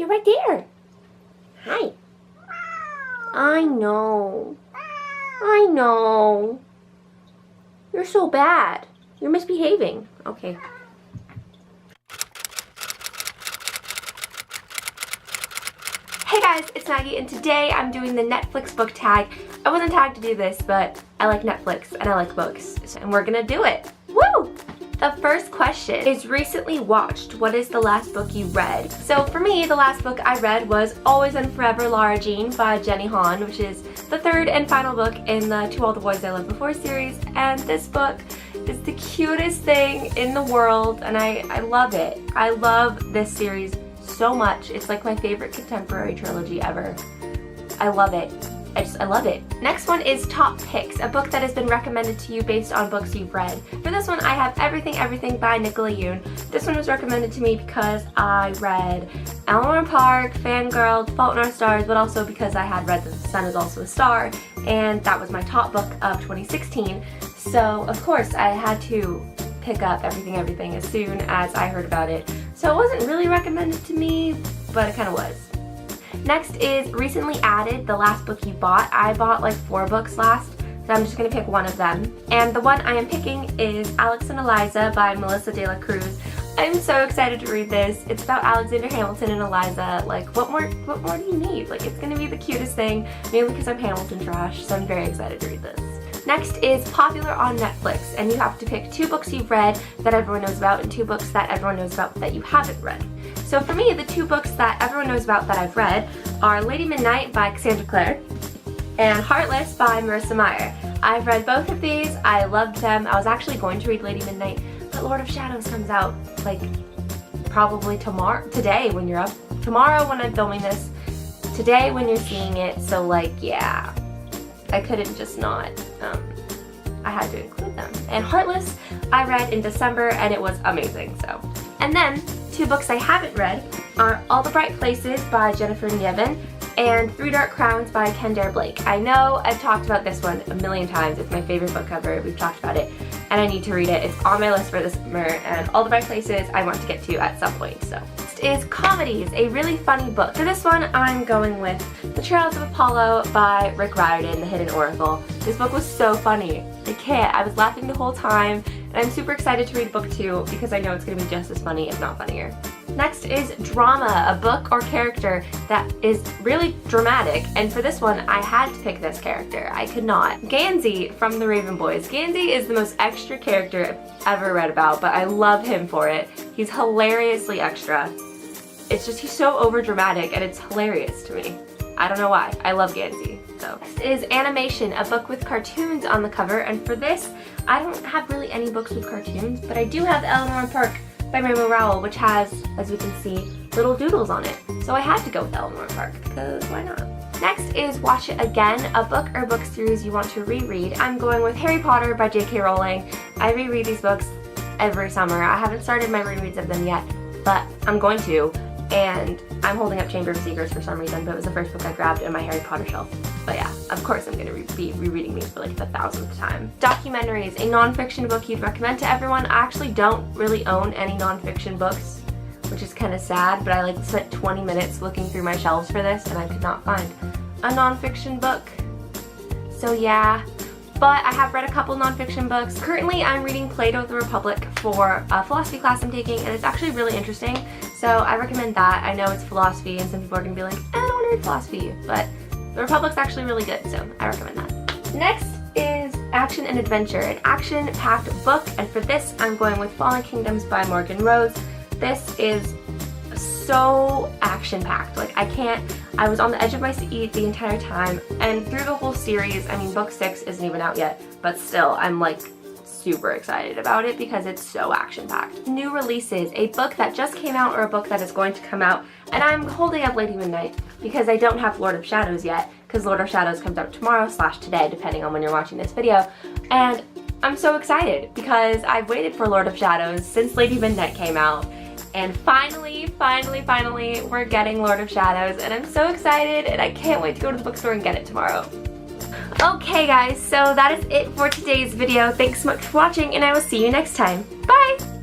you're right there. Hi. I know. I know. You're so bad. You're misbehaving. Okay. Hey guys, it's Maggie, and today I'm doing the Netflix book tag. I wasn't tagged to do this, but I like Netflix and I like books, and we're gonna do it. Woo! The first question is recently watched. What is the last book you read? So for me, the last book I read was Always and Forever Lara Jean by Jenny Han, which is the third and final book in the To All the Boys I Loved Before series. And this book is the cutest thing in the world, and I love it. I love this series so much. It's like my favorite contemporary trilogy ever. I love it. I love it. Next one is Top Picks, a book that has been recommended to you based on books you've read. For this one, I have Everything by Nicolas. This one was recommended to me because I read Eleanor Park, Fangirl, Fault in Our Stars, but also because I had read The Sun Is Also a Star, and that was my top book of 2016. So, of course, I had to pick up Everything as soon as I heard about it. So it wasn't really recommended to me, but it kind of was. Next is recently added, The Last Book You Bought. I bought like 4 books last, so I'm just going to pick one of them. And the one I am picking is Alex and Eliza by Melissa De La Cruz. I'm so excited to read this. It's about Alexander Hamilton and Eliza. Like, what more do you need? Like, it's going to be the cutest thing, mainly because I'm Hamilton trash, so I'm very excited to read this. Next is Popular on Netflix, and you have to pick 2 books you've read that everyone knows about and 2 books that everyone knows about that you haven't read. So for me, the 2 books that everyone knows about that I've read are Lady Midnight by Cassandra Clare and Heartless by Marissa Meyer. I've read both of these. I loved them. I was actually going to read Lady Midnight, but Lord of Shadows comes out like probably today when you're up. Tomorrow when I'm filming this, today when you're seeing it, so like, yeah. I couldn't just not. I had to include them. And Heartless, I read in December, and it was amazing, so. And then, 2 books I haven't read are All the Bright Places by Jennifer Niven and 3 Dark Crowns by Kendare Blake. I know I've talked about this one a million times. It's my favorite book cover. We've talked about it, and I need to read it. It's on my list for this summer, and All the Bright Places I want to get to at some point, so. Next is Comedies, a really funny book. For this one, I'm going with The Trials of Apollo by Rick Riordan, The Hidden Oracle. This book was so funny. I was laughing the whole time, and I'm super excited to read book 2 because I know it's going to be just as funny, if not funnier. Next is Drama, a book or character that is really dramatic, and for this one, I had to pick this character. I could not. Gansey from The Raven Boys. Gansey is the most extra character I've ever read about, but I love him for it. He's hilariously extra. It's just, he's so overdramatic, and it's hilarious to me. I don't know why. I love Gansey. So. Next is Animation, a book with cartoons on the cover, and for this, I don't have really any books with cartoons, but I do have Eleanor Park by Rainbow Rowell, which has, as we can see, little doodles on it. So I had to go with Eleanor Park, because why not? Next is Watch It Again, a book or book series you want to reread. I'm going with Harry Potter by J.K. Rowling. I reread these books every summer. I haven't started my rereads of them yet, but I'm going to. And I'm holding up Chamber of Secrets for some reason, but it was the first book I grabbed in my Harry Potter shelf. But yeah, of course I'm going to be rereading these for like the 1000th time. Documentaries, a non-fiction book you'd recommend to everyone. I actually don't really own any non-fiction books, which is kind of sad, but I like spent 20 minutes looking through my shelves for this and I could not find a non-fiction book. So yeah. But I have read a couple nonfiction books. Currently, I'm reading Plato the Republic for a philosophy class I'm taking, and it's actually really interesting, so I recommend that. I know it's philosophy, and some people are going to be like, I don't want to read philosophy, but the Republic's actually really good, so I recommend that. Next is Action and Adventure, an action-packed book, and for this, I'm going with Fallen Kingdoms by Morgan Rose. This is so action-packed. Like, I was on the edge of my seat the entire time, and through the whole series, I mean, book 6 isn't even out yet, but still, I'm like super excited about it because it's so action-packed. New releases, a book that just came out or a book that is going to come out, and I'm holding up Lady Midnight because I don't have Lord of Shadows yet, because Lord of Shadows comes out tomorrow/today, depending on when you're watching this video, and I'm so excited because I've waited for Lord of Shadows since Lady Midnight came out. And finally, we're getting Lord of Shadows, and I'm so excited, and I can't wait to go to the bookstore and get it tomorrow. Okay guys, so that is it for today's video. Thanks so much for watching, and I will see you next time. Bye!